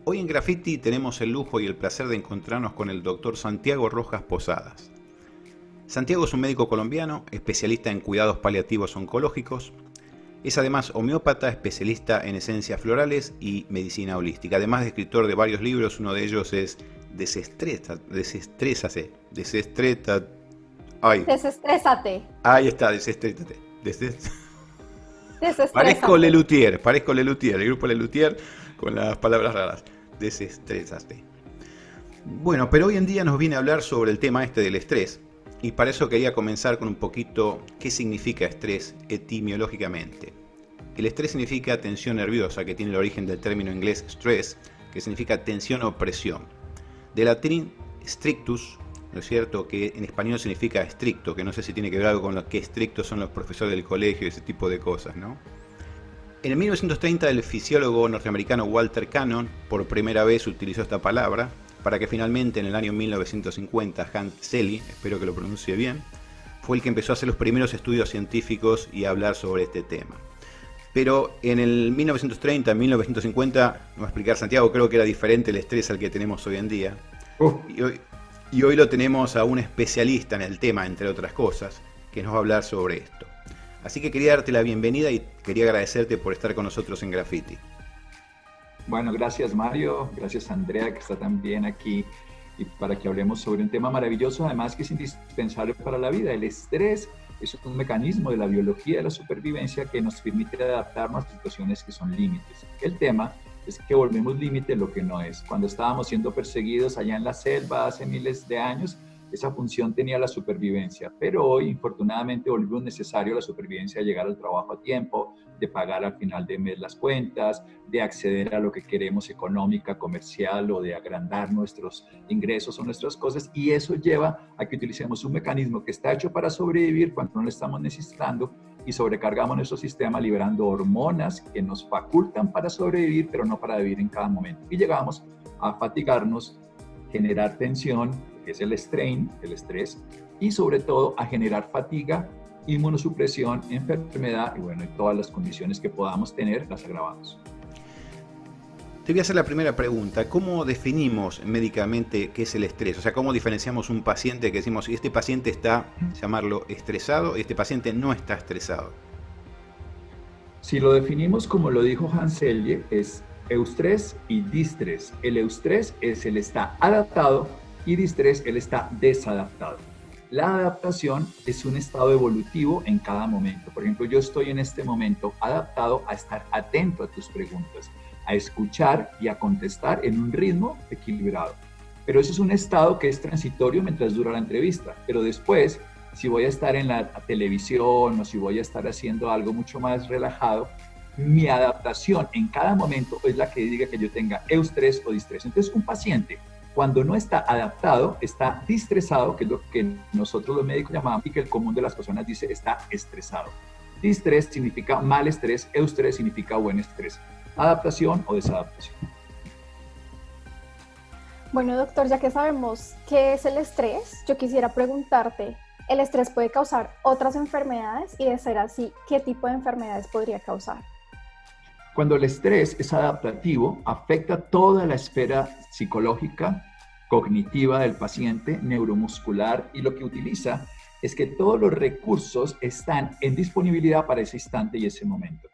Hoy en Graffiti tenemos el lujo y el placer de encontrarnos con el doctor Santiago Rojas Posadas. Santiago es un médico colombiano, especialista en cuidados paliativos oncológicos. Es además homeópata, especialista en esencias florales y medicina holística. Además de escritor de varios libros, uno de ellos es Ay, Desestrésate. ahí está, Desestrésate. Desestrésate. Parezco Lelutier, el grupo Lelutier con las palabras raras. Desestrésate. Bueno, pero hoy en día nos viene a hablar sobre el tema este del estrés. Y para eso quería comenzar con un poquito qué significa estrés etimológicamente. El estrés significa tensión nerviosa, que tiene el origen del término inglés stress, que significa tensión o presión. De latín strictus, ¿no es cierto?, que en español significa estricto, que no sé si tiene que ver algo con lo que estrictos son los profesores del colegio y ese tipo de cosas, ¿no? En el 1930 el fisiólogo norteamericano Walter Cannon por primera vez utilizó esta palabra, para que finalmente en el año 1950 Hans Selye, espero que lo pronuncie bien, fue el que empezó a hacer los primeros estudios científicos y a hablar sobre este tema. Pero en el 1930, 1950, no va a explicar Santiago, creo que era diferente el estrés al que tenemos hoy en día. Uf, Y hoy lo tenemos a un especialista en el tema, entre otras cosas, que nos va a hablar sobre esto. Así que quería darte la bienvenida y quería agradecerte por estar con nosotros en Graffiti. bueno, gracias Mario, gracias Andrea que está también aquí y para que hablemos sobre un tema maravilloso, además que es indispensable para la vida. El estrés es un mecanismo de la biología de la supervivencia que nos permite adaptarnos a situaciones que son límites. El tema es que volvemos límite lo que no es. Cuando estábamos siendo perseguidos allá en la selva hace miles de años, esa función tenía la supervivencia, pero hoy, infortunadamente, volvimos necesario la supervivencia de llegar al trabajo a tiempo, de pagar al final de mes las cuentas, de acceder a lo que queremos económica, comercial o de agrandar nuestros ingresos o nuestras cosas, y eso lleva a que utilicemos un mecanismo que está hecho para sobrevivir cuando no lo estamos necesitando y sobrecargamos nuestro sistema liberando hormonas que nos facultan para sobrevivir, pero no para vivir en cada momento. Y llegamos a fatigarnos, generar tensión, que es el strain, el estrés, y sobre todo a generar fatiga, inmunosupresión, enfermedad y bueno, y todas las condiciones que podamos tener las agravamos. Te voy a hacer la primera pregunta. ¿Cómo definimos médicamente qué es el estrés? O sea, ¿cómo diferenciamos un paciente que decimos, este paciente está, llamarlo, estresado y este paciente no está estresado? Si lo definimos como lo dijo Hans Selye, es eustrés y distrés. El eustrés es el está adaptado y distrés el está desadaptado. La adaptación es un estado evolutivo en cada momento. Por ejemplo, yo estoy en este momento adaptado a estar atento a tus preguntas, a escuchar y a contestar en un ritmo equilibrado. Pero eso es un estado que es transitorio mientras dura la entrevista. Pero después, si voy a estar en la televisión o si voy a estar haciendo algo mucho más relajado, mi adaptación en cada momento es la que diga que yo tenga eustrés o distrés. Entonces, un paciente, cuando no está adaptado, está distresado, que es lo que nosotros los médicos llamamos y que el común de las personas dice está estresado. Distrés significa mal estrés, eustrés significa buen estrés. Adaptación o desadaptación. Bueno, doctor, ya que sabemos qué es el estrés, yo quisiera preguntarte, ¿el estrés puede causar otras enfermedades? Y de ser así, ¿qué tipo de enfermedades podría causar? Cuando el estrés es adaptativo, afecta toda la esfera psicológica, cognitiva del paciente, neuromuscular, y lo que utiliza es que todos los recursos están en disponibilidad para ese instante y ese momento.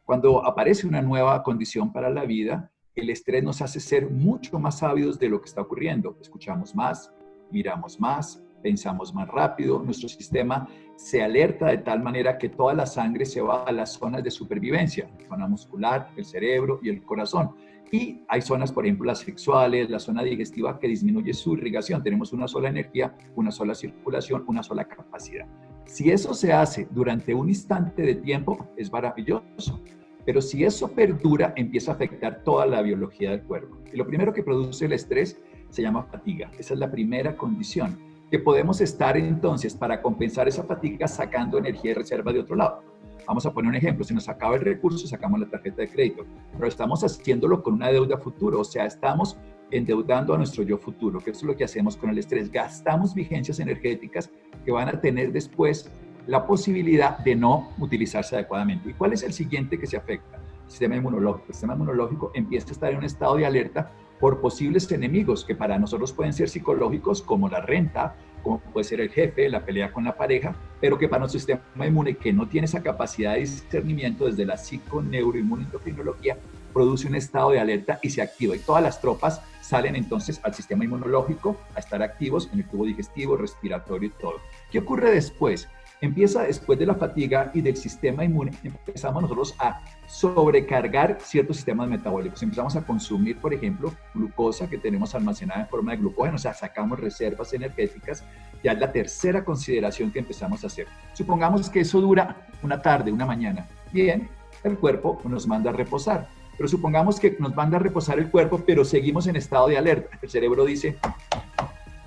Cuando aparece una nueva condición para la vida, el estrés nos hace ser mucho más sabios de lo que está ocurriendo. Escuchamos más, miramos más, pensamos más rápido, nuestro sistema se alerta de tal manera que toda la sangre se va a las zonas de supervivencia, la zona muscular, el cerebro y el corazón. Y hay zonas, por ejemplo, las sexuales, la zona digestiva que disminuye su irrigación. Tenemos una sola energía, una sola circulación, una sola capacidad. Si eso se hace durante un instante de tiempo, es maravilloso. Pero si eso perdura, empieza a afectar toda la biología del cuerpo. Y lo primero que produce el estrés se llama fatiga. Esa es la primera condición. Que podemos estar entonces para compensar esa fatiga sacando energía de reserva de otro lado. Vamos a poner un ejemplo, si nos acaba el recurso, sacamos la tarjeta de crédito, pero estamos haciéndolo con una deuda futuro, o sea, estamos endeudando a nuestro yo futuro, que eso es lo que hacemos con el estrés, gastamos vigencias energéticas que van a tener después la posibilidad de no utilizarse adecuadamente. ¿Y cuál es el siguiente que se afecta? sistema inmunológico. El sistema inmunológico empieza a estar en un estado de alerta por posibles enemigos que para nosotros pueden ser psicológicos, como la renta, como puede ser el jefe, la pelea con la pareja, pero que para nuestro sistema inmune, que no tiene esa capacidad de discernimiento desde la psiconeuroinmunoendocrinología, produce un estado de alerta y se activa. Y todas las tropas salen entonces al sistema inmunológico a estar activos en el tubo digestivo, respiratorio y todo. ¿Qué ocurre después? Empieza después de la fatiga y del sistema inmune, empezamos nosotros a sobrecargar ciertos sistemas metabólicos. Empezamos a consumir, por ejemplo, glucosa que tenemos almacenada en forma de glucógeno, o sea, sacamos reservas energéticas. Ya es la tercera consideración que empezamos a hacer. Supongamos que eso dura una tarde, una mañana. Bien, el cuerpo nos manda a reposar. Pero supongamos que nos manda a reposar el cuerpo, pero seguimos en estado de alerta. El cerebro dice,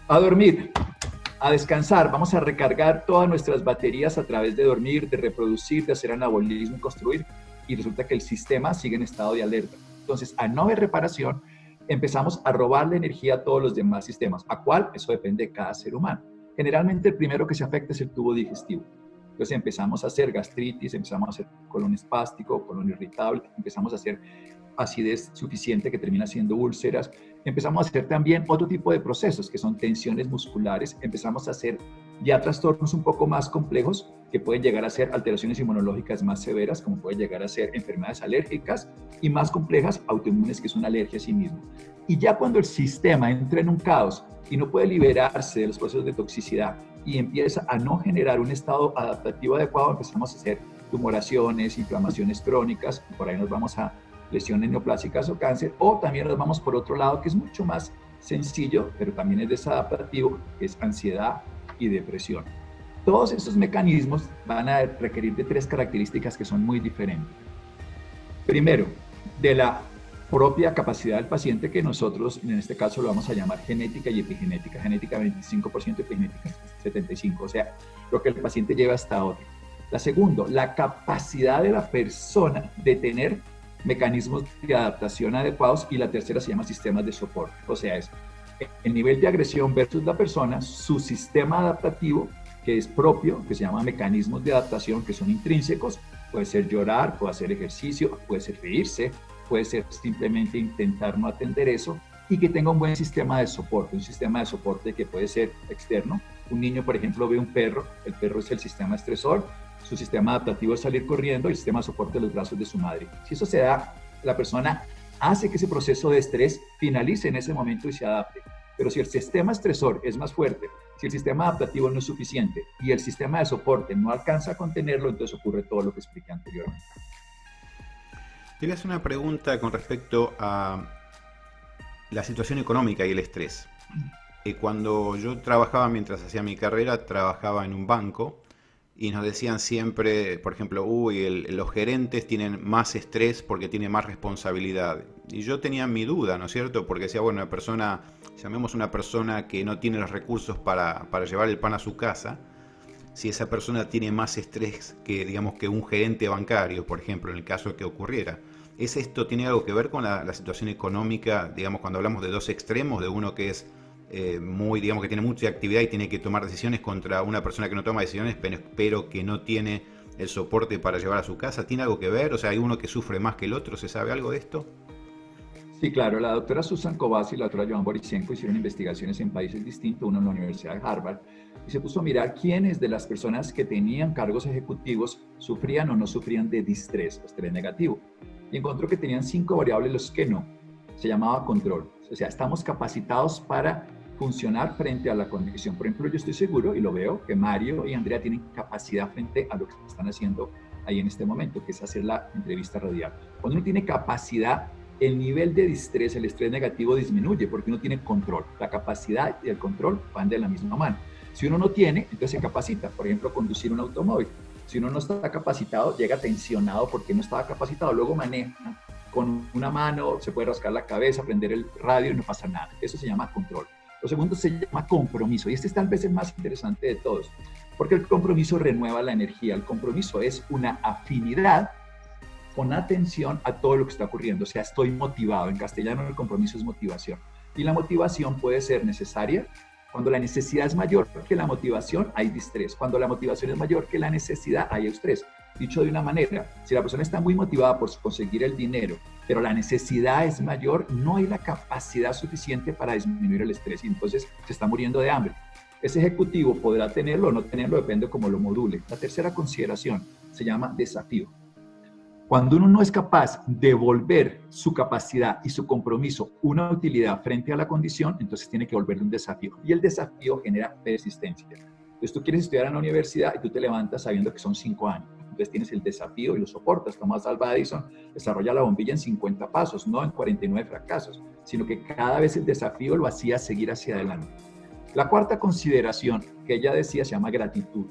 a dormir, a descansar, vamos a recargar todas nuestras baterías a través de dormir, de reproducir, de hacer anabolismo y construir, y resulta que el sistema sigue en estado de alerta. Entonces, al no haber reparación, empezamos a robarle energía a todos los demás sistemas. ¿A cuál? Eso depende de cada ser humano. Generalmente el primero que se afecta es el tubo digestivo. Entonces empezamos a hacer gastritis, empezamos a hacer colon espástico, colon irritable, empezamos a hacer acidez suficiente que termina siendo úlceras, empezamos a hacer también otro tipo de procesos que son tensiones musculares, empezamos a hacer ya trastornos un poco más complejos que pueden llegar a ser alteraciones inmunológicas más severas, como pueden llegar a ser enfermedades alérgicas y más complejas, autoinmunes, que es una alergia a sí mismo. Y ya cuando el sistema entra en un caos y no puede liberarse de los procesos de toxicidad y empieza a no generar un estado adaptativo adecuado, empezamos a hacer tumoraciones, inflamaciones crónicas, por ahí nos vamos a lesiones neoplásicas o cáncer, o también nos vamos por otro lado, que es mucho más sencillo, pero también es desadaptativo, que es ansiedad y depresión. Todos estos mecanismos van a requerir de tres características que son muy diferentes. Primero, de la propia capacidad del paciente, que nosotros en este caso lo vamos a llamar genética y epigenética. Genética 25%, epigenética 75%, o sea, lo que el paciente lleva hasta ahora. La segunda, la capacidad de la persona de tener mecanismos de adaptación adecuados, y la tercera se llama sistemas de soporte, o sea, es el nivel de agresión versus la persona, su sistema adaptativo, que es propio, que se llama mecanismos de adaptación, que son intrínsecos, puede ser llorar, puede hacer ejercicio, puede ser reírse, puede ser simplemente intentar no atender eso, y que tenga un buen sistema de soporte que puede ser externo. Un niño, por ejemplo, ve un perro, el perro es el sistema estresor, su sistema adaptativo es salir corriendo, y el sistema de soporte de los brazos de su madre. Si eso se da, la persona hace que ese proceso de estrés finalice en ese momento y se adapte. Pero si el sistema estresor es más fuerte, si el sistema adaptativo no es suficiente y el sistema de soporte no alcanza a contenerlo, entonces ocurre todo lo que expliqué anteriormente. Te voy a hacer una pregunta con respecto a la situación económica y el estrés. Cuando yo trabajaba, mientras hacía mi carrera, trabajaba en un banco y nos decían siempre, por ejemplo, los gerentes tienen más estrés porque tienen más responsabilidad. Y yo tenía mi duda, ¿no es cierto? Porque decía, bueno, llamemos una persona que no tiene los recursos para llevar el pan a su casa, si esa persona tiene más estrés que, digamos, que un gerente bancario, por ejemplo, en el caso de que ocurriera. ¿Esto tiene algo que ver con la situación económica, digamos, cuando hablamos de dos extremos, de uno que es digamos, que tiene mucha actividad y tiene que tomar decisiones, contra una persona que no toma decisiones, pero que no tiene el soporte para llevar a su casa? ¿Tiene algo que ver? O sea, ¿hay uno que sufre más que el otro? ¿Se sabe algo de esto? Sí, claro. La doctora Susan Kovács y la doctora Joan Borisenko hicieron investigaciones en países distintos, uno en la Universidad de Harvard, y se puso a mirar quiénes de las personas que tenían cargos ejecutivos sufrían o no sufrían de distrés, estrés negativo. Y encontró que tenían 5 variables los que no. Se llamaba control. O sea, estamos capacitados para funcionar frente a la condición. Por ejemplo, yo estoy seguro, y lo veo, que Mario y Andrea tienen capacidad frente a lo que están haciendo ahí en este momento, que es hacer la entrevista radial. Cuando uno tiene capacidad, el nivel de distrés, el estrés negativo disminuye porque uno tiene control. La capacidad y el control van de la misma mano. Si uno no tiene, entonces se capacita. Por ejemplo, conducir un automóvil. Si uno no está capacitado, llega tensionado porque no estaba capacitado. Luego maneja con una mano, se puede rascar la cabeza, prender el radio y no pasa nada. Eso se llama control. Lo segundo se llama compromiso, y este es tal vez el más interesante de todos, porque el compromiso renueva la energía. El compromiso es una afinidad con atención a todo lo que está ocurriendo, o sea, estoy motivado. En castellano el compromiso es motivación, y la motivación puede ser necesaria. Cuando la necesidad es mayor que la motivación, hay distrés. Cuando la motivación es mayor que la necesidad, hay estrés. Dicho de una manera, si la persona está muy motivada por conseguir el dinero, pero la necesidad es mayor, no hay la capacidad suficiente para disminuir el estrés y entonces se está muriendo de hambre. Ese ejecutivo podrá tenerlo o no tenerlo, depende de cómo lo module. La tercera consideración se llama desafío. Cuando uno no es capaz de volver su capacidad y su compromiso una utilidad frente a la condición, entonces tiene que volverle un desafío. Y el desafío genera persistencia. Entonces tú quieres estudiar en la universidad y tú te levantas sabiendo que son 5 años. Entonces tienes el desafío y lo soportas. Thomas Alva Edison desarrolla la bombilla en 50 pasos, no en 49 fracasos, sino que cada vez el desafío lo hacía seguir hacia adelante. La cuarta consideración que ella decía se llama gratitud.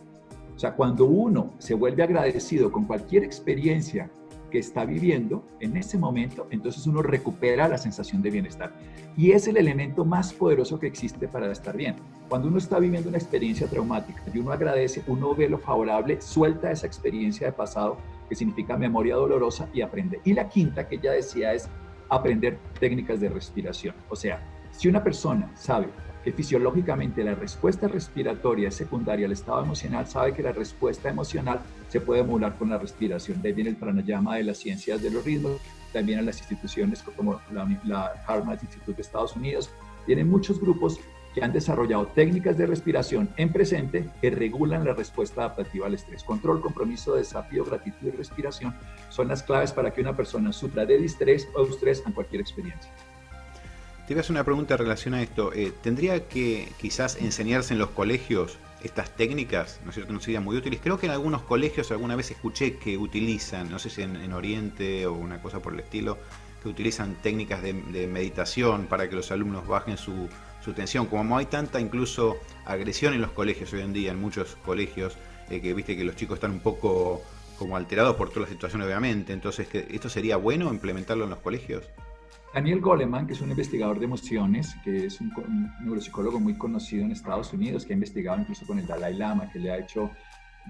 O sea, cuando uno se vuelve agradecido con cualquier experiencia que está viviendo en ese momento, entonces uno recupera la sensación de bienestar. Y es el elemento más poderoso que existe para estar bien. Cuando uno está viviendo una experiencia traumática y uno agradece, uno ve lo favorable, suelta esa experiencia de pasado, que significa memoria dolorosa, y aprende. Y la quinta que ella decía es aprender técnicas de respiración. O sea, si una persona sabe que fisiológicamente la respuesta respiratoria es secundaria al estado emocional, sabe que la respuesta emocional se puede modular con la respiración. De ahí viene el pranayama de las ciencias de los ritmos, también en las instituciones como la HeartMath Institute de Estados Unidos. Tienen muchos grupos que han desarrollado técnicas de respiración en presente que regulan la respuesta adaptativa al estrés. Control, compromiso, desafío, gratitud y respiración son las claves para que una persona sufra de distrés o estrés en cualquier experiencia. Te voy a hacer una pregunta en relación a esto. ¿Tendría que quizás enseñarse en los colegios estas técnicas? ¿No es cierto? ¿No serían muy útiles? Creo que en algunos colegios alguna vez escuché que utilizan, no sé si en Oriente o una cosa por el estilo, que utilizan técnicas de meditación para que los alumnos bajen su tensión. Como hay tanta incluso agresión en los colegios hoy en día, en muchos colegios, que viste que los chicos están un poco como alterados por toda la situación obviamente. Entonces, ¿esto sería bueno implementarlo en los colegios? Daniel Goleman, que es un investigador de emociones, que es un neuropsicólogo muy conocido en Estados Unidos, que ha investigado incluso con el Dalai Lama, que le ha hecho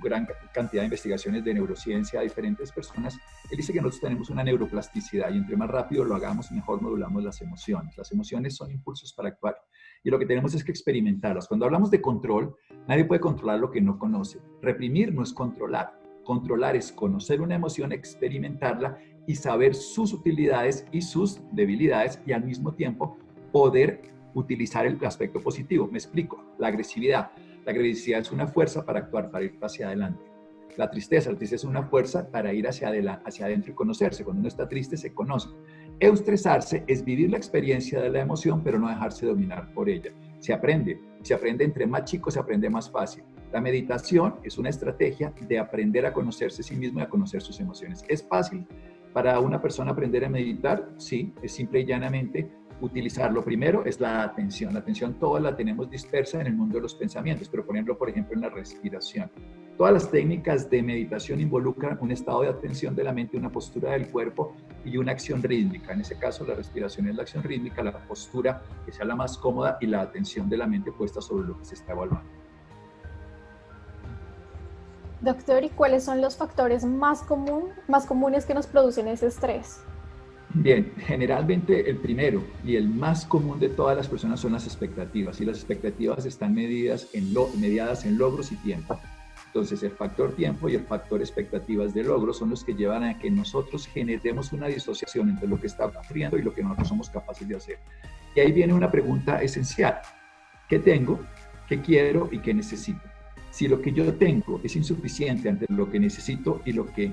gran cantidad de investigaciones de neurociencia a diferentes personas, él dice que nosotros tenemos una neuroplasticidad y entre más rápido lo hagamos, mejor modulamos las emociones. Las emociones son impulsos para actuar y lo que tenemos es que experimentarlas. Cuando hablamos de control, nadie puede controlar lo que no conoce. Reprimir no es controlar. Controlar es conocer una emoción, experimentarla y saber sus utilidades y sus debilidades y al mismo tiempo poder utilizar el aspecto positivo. Me explico. La agresividad. La agresividad es una fuerza para actuar, para ir hacia adelante. La tristeza es una fuerza para ir hacia adentro y conocerse. Cuando uno está triste, se conoce. Eustresarse es vivir la experiencia de la emoción, pero no dejarse dominar por ella. Se aprende entre más chico, se aprende más fácil. La meditación es una estrategia de aprender a conocerse a sí mismo y a conocer sus emociones. ¿Es fácil para una persona aprender a meditar? Sí, es simple y llanamente utilizar. Lo primero es la atención. La atención toda la tenemos dispersa en el mundo de los pensamientos, pero ponerlo, por ejemplo, en la respiración. Todas las técnicas de meditación involucran un estado de atención de la mente, una postura del cuerpo y una acción rítmica. En ese caso, la respiración es la acción rítmica, la postura que sea la más cómoda y la atención de la mente puesta sobre lo que se está evaluando. Doctor, ¿y cuáles son los factores más comunes que nos producen ese estrés? Bien, generalmente el primero y el más común de todas las personas son las expectativas, y las expectativas están mediadas en logros y tiempo. Entonces, el factor tiempo y el factor expectativas de logro son los que llevan a que nosotros generemos una disociación entre lo que está ocurriendo y lo que nosotros somos capaces de hacer. Y ahí viene una pregunta esencial. ¿Qué tengo? ¿Qué quiero? ¿Y qué necesito? Si lo que yo tengo es insuficiente ante lo que necesito y lo que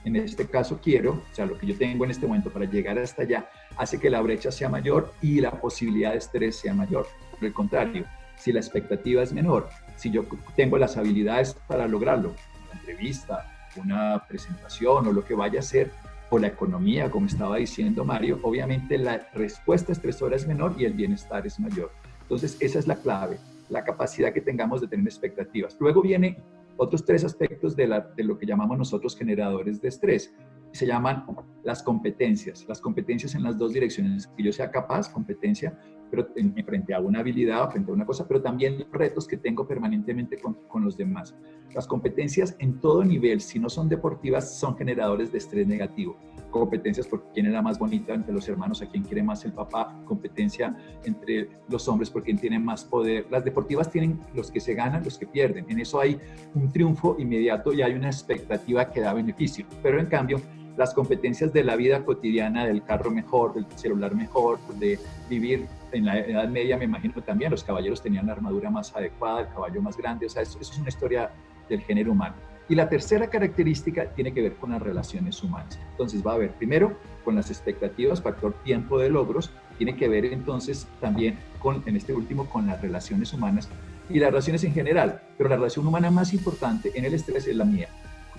en este caso quiero, o sea, lo que yo tengo en este momento para llegar hasta allá, hace que la brecha sea mayor y la posibilidad de estrés sea mayor. Por el contrario, si la expectativa es menor, si yo tengo las habilidades para lograrlo, una entrevista, una presentación o lo que vaya a ser, o la economía, como estaba diciendo Mario, obviamente la respuesta estresora es menor y el bienestar es mayor. Entonces, esa es la clave, la capacidad que tengamos de tener expectativas. Luego vienen otros 3 aspectos de lo que llamamos nosotros generadores de estrés. Se llaman las competencias en las dos direcciones, que yo sea capaz, competencia, pero frente a una habilidad o frente a una cosa, pero también los retos que tengo permanentemente con los demás. Las competencias en todo nivel, si no son deportivas, son generadores de estrés negativo. Competencias por quién es la más bonita entre los hermanos, a quién quiere más el papá, competencia entre los hombres por quién tiene más poder. Las deportivas tienen los que se ganan, los que pierden. En eso hay un triunfo inmediato y hay una expectativa que da beneficio. Pero en cambio, las competencias de la vida cotidiana, del carro mejor, del celular mejor, de vivir en la Edad Media, me imagino también, los caballeros tenían la armadura más adecuada, el caballo más grande, o sea, eso es una historia del género humano. Y la tercera característica tiene que ver con las relaciones humanas. Entonces va a haber, primero, con las expectativas, factor tiempo de logros, tiene que ver entonces también con, en este último, con las relaciones humanas y las relaciones en general, pero la relación humana más importante en el estrés es la mía.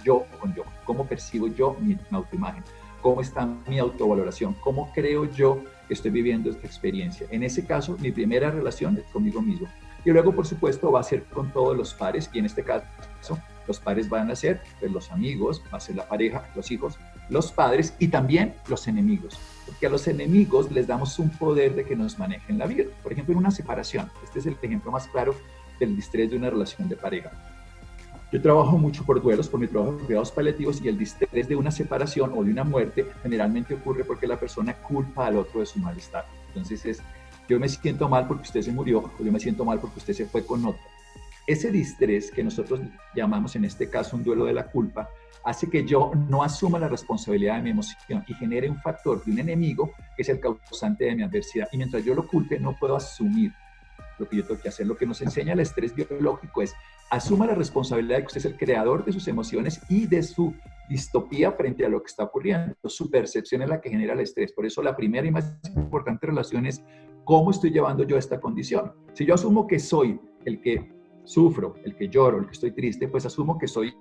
Yo con yo, cómo percibo yo mi autoimagen, cómo está mi autovaloración, cómo creo yo que estoy viviendo esta experiencia. En ese caso, mi primera relación es conmigo mismo. Y luego, por supuesto, va a ser con todos los pares, y en este caso, los pares van a ser pues, los amigos, va a ser la pareja, los hijos, los padres y también los enemigos. Porque a los enemigos les damos un poder de que nos manejen la vida. Por ejemplo, en una separación. Este es el ejemplo más claro del distrés de una relación de pareja. Yo trabajo mucho por duelos, por mi trabajo de cuidados paliativos, y el distrés de una separación o de una muerte generalmente ocurre porque la persona culpa al otro de su malestar. Entonces yo me siento mal porque usted se murió, o yo me siento mal porque usted se fue con otro. Ese distrés que nosotros llamamos en este caso un duelo de la culpa, hace que yo no asuma la responsabilidad de mi emoción y genere un factor de un enemigo que es el causante de mi adversidad. Y mientras yo lo culpe, no puedo asumir lo que yo tengo que hacer. Lo que nos enseña el estrés biológico es asuma la responsabilidad de que usted es el creador de sus emociones y de su distopía frente a lo que está ocurriendo. Su percepción es la que genera el estrés. Por eso la primera y más importante relación es cómo estoy llevando yo esta condición. Si yo asumo que soy el que sufro, el que lloro, el que estoy triste, pues asumo que soy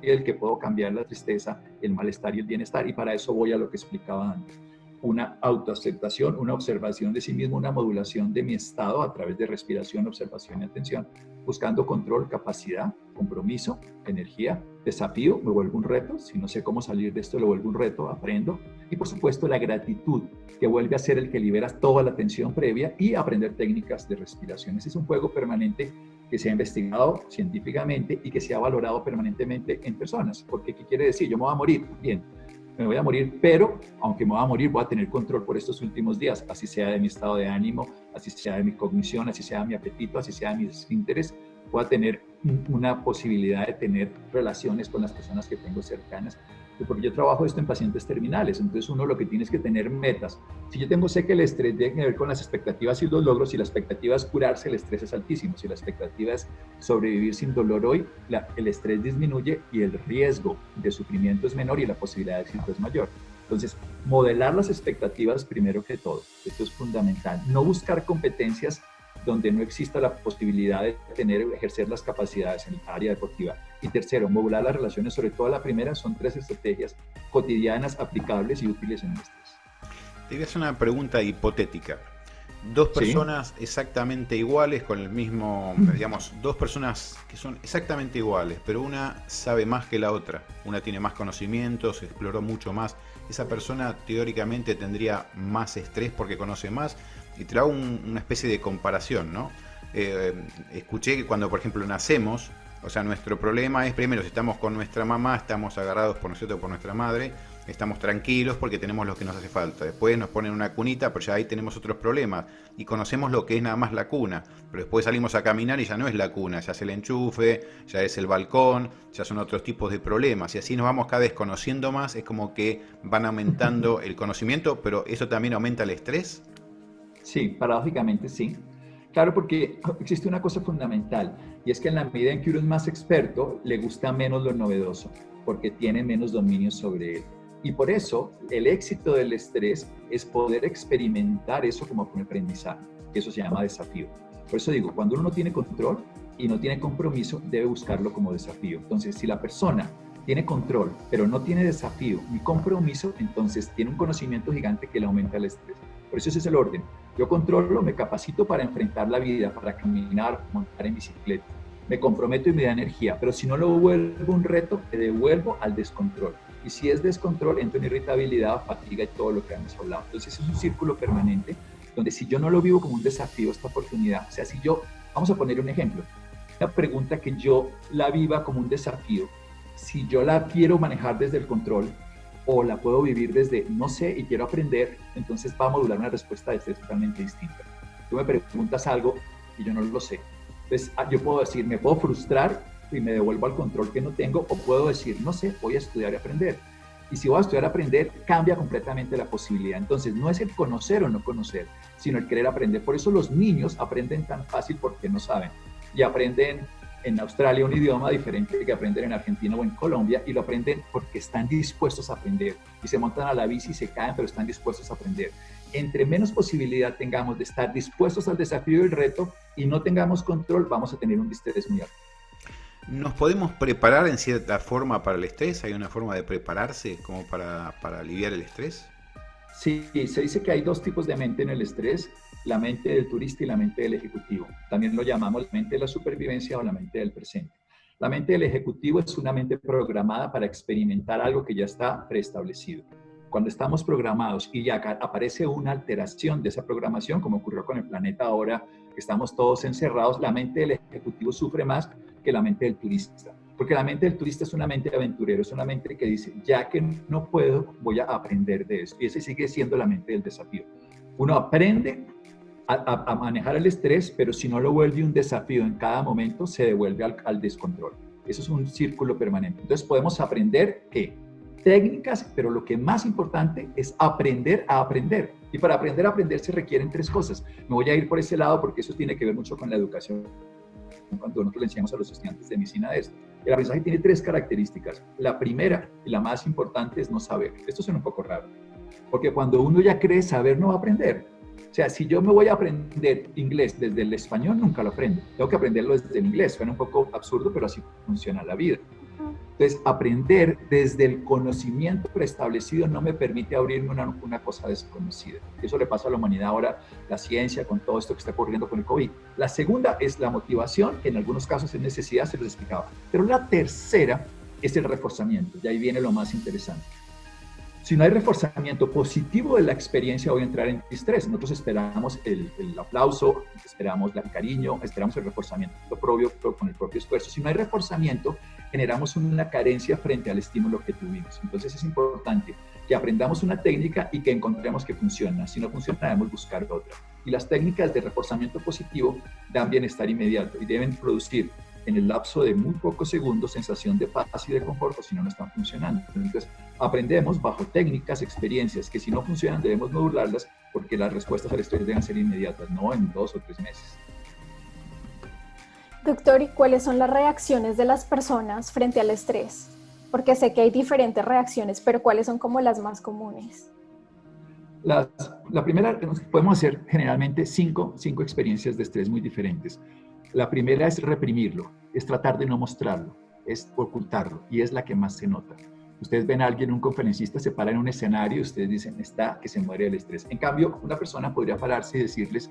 el que puedo cambiar la tristeza, el malestar y el bienestar. Y para eso voy a lo que explicaba antes. Una autoaceptación, una observación de sí mismo, una modulación de mi estado a través de respiración, observación y atención, buscando control, capacidad, compromiso, energía, desafío, me vuelvo un reto, si no sé cómo salir de esto, lo vuelvo un reto, aprendo, y por supuesto la gratitud, que vuelve a ser el que libera toda la tensión previa, y aprender técnicas de respiración. Ese es un juego permanente que se ha investigado científicamente y que se ha valorado permanentemente en personas. Porque ¿qué quiere decir? Yo me voy a morir, bien, me voy a morir, pero aunque me voy a morir, voy a tener control por estos últimos días, así sea de mi estado de ánimo, así sea de mi cognición, así sea de mi apetito, así sea de mis intereses, voy a tener una posibilidad de tener relaciones con las personas que tengo cercanas, porque yo trabajo esto en pacientes terminales, entonces uno lo que tiene es que tener metas. Si yo sé que el estrés tiene que ver con las expectativas y los logros, si la expectativa es curarse, el estrés es altísimo, si la expectativa es sobrevivir sin dolor hoy, el estrés disminuye y el riesgo de sufrimiento es menor y la posibilidad de éxito es mayor. Entonces, modelar las expectativas primero que todo, esto es fundamental. No buscar competencias donde no exista la posibilidad de ejercer las capacidades en el área deportiva. Y tercero, modular las relaciones, sobre todo la primera, son 3 estrategias cotidianas, aplicables y útiles en el estrés. Te voy a hacer una pregunta hipotética. Dos personas exactamente iguales, con el mismo, digamos, dos personas que son exactamente iguales, pero una sabe más que la otra. Una tiene más conocimientos, exploró mucho más. Esa persona teóricamente tendría más estrés porque conoce más. Y te hago una especie de comparación, ¿no? Escuché que cuando, por ejemplo, nacemos, o sea, nuestro problema es, primero, si estamos con nuestra mamá, estamos agarrados por nosotros, por nuestra madre, estamos tranquilos porque tenemos lo que nos hace falta. Después nos ponen una cunita, pero ya ahí tenemos otros problemas. Y conocemos lo que es nada más la cuna. Pero después salimos a caminar y ya no es la cuna, ya es el enchufe, ya es el balcón, ya son otros tipos de problemas. Y así nos vamos cada vez conociendo más, es como que van aumentando el conocimiento, pero ¿eso también aumenta el estrés? Sí, paradójicamente sí. Claro, porque existe una cosa fundamental, y es que en la medida en que uno es más experto, le gusta menos lo novedoso, porque tiene menos dominio sobre él. Y por eso, el éxito del estrés es poder experimentar eso como un aprendizaje, que eso se llama desafío. Por eso digo, cuando uno no tiene control y no tiene compromiso, debe buscarlo como desafío. Entonces, si la persona tiene control, pero no tiene desafío ni compromiso, entonces tiene un conocimiento gigante que le aumenta el estrés. Por eso ese es el orden. Yo controlo, me capacito para enfrentar la vida, para caminar, montar en bicicleta. Me comprometo y me da energía, pero si no lo vuelvo un reto, me devuelvo al descontrol. Y si es descontrol, entra en irritabilidad, fatiga y todo lo que hemos hablado. Entonces es un círculo permanente donde si yo no lo vivo como un desafío, esta oportunidad, o sea, si yo, vamos a poner un ejemplo, una pregunta que yo la viva como un desafío, si yo la quiero manejar desde el control o la puedo vivir desde no sé y quiero aprender, entonces va a modular una respuesta de estrés totalmente distinta. Tú me preguntas algo y yo no lo sé. Entonces yo puedo decir, me puedo frustrar y me devuelvo al control que no tengo, o puedo decir, no sé, voy a estudiar y aprender. Y si voy a estudiar y aprender, cambia completamente la posibilidad. Entonces no es el conocer o no conocer, sino el querer aprender. Por eso los niños aprenden tan fácil porque no saben. Y aprenden en Australia un idioma diferente que aprenden en Argentina o en Colombia, y lo aprenden porque están dispuestos a aprender. Y se montan a la bici y se caen, pero están dispuestos a aprender. Entre menos posibilidad tengamos de estar dispuestos al desafío y el reto y no tengamos control, vamos a tener un estrés muy alto. ¿Nos podemos preparar en cierta forma para el estrés? ¿Hay una forma de prepararse como para aliviar el estrés? Sí, se dice que hay dos tipos de mente en el estrés, la mente del turista y la mente del ejecutivo. También lo llamamos la mente de la supervivencia o la mente del presente. La mente del ejecutivo es una mente programada para experimentar algo que ya está preestablecido. Cuando estamos programados y ya aparece una alteración de esa programación, como ocurrió con el planeta ahora, que estamos todos encerrados, la mente del ejecutivo sufre más que la mente del turista. Porque la mente del turista es una mente aventurero, es una mente que dice, ya que no puedo, voy a aprender de eso. Y ese sigue siendo la mente del desafío. Uno aprende a manejar el estrés, pero si no lo vuelve un desafío en cada momento, se devuelve al descontrol. Eso es un círculo permanente. Entonces podemos aprender técnicas, pero lo que más importante es aprender a aprender. Y para aprender a aprender se requieren tres cosas. Me voy a ir por ese lado porque eso tiene que ver mucho con la educación. Cuando nosotros le enseñamos a los estudiantes de medicina de esto. El aprendizaje tiene tres características. La primera y la más importante es no saber. Esto suena un poco raro, porque cuando uno ya cree saber, no va a aprender. O sea, si yo me voy a aprender inglés desde el español, nunca lo aprendo. Tengo que aprenderlo desde el inglés. Suena un poco absurdo, pero así funciona la vida. Entonces, aprender desde el conocimiento preestablecido no me permite abrirme una cosa desconocida. Eso le pasa a la humanidad ahora, la ciencia, con todo esto que está ocurriendo con el COVID. La segunda es la motivación, que en algunos casos es necesidad, se los explicaba. Pero la tercera es el reforzamiento, y ahí viene lo más interesante. Si no hay reforzamiento positivo de la experiencia, voy a entrar en estrés. Nosotros esperamos el aplauso, esperamos el cariño, esperamos el reforzamiento propio con el propio esfuerzo. Si no hay reforzamiento, generamos una carencia frente al estímulo que tuvimos. Entonces es importante que aprendamos una técnica y que encontremos que funciona. Si no funciona, debemos buscar otra. Y las técnicas de reforzamiento positivo dan bienestar inmediato y deben producir en el lapso de muy pocos segundos sensación de paz y de confort, o si no, no están funcionando. Entonces, aprendemos bajo técnicas, experiencias, que si no funcionan debemos modularlas porque las respuestas al estrés deben ser inmediatas, no en 2 o 3 meses. Doctor, ¿y cuáles son las reacciones de las personas frente al estrés? Porque sé que hay diferentes reacciones, pero ¿cuáles son como las más comunes? La primera, podemos hacer generalmente cinco experiencias de estrés muy diferentes. La primera es reprimirlo, es tratar de no mostrarlo, es ocultarlo, y es la que más se nota. Ustedes ven a alguien, un conferencista, se para en un escenario y ustedes dicen, está que se muere del estrés. En cambio, una persona podría pararse y decirles,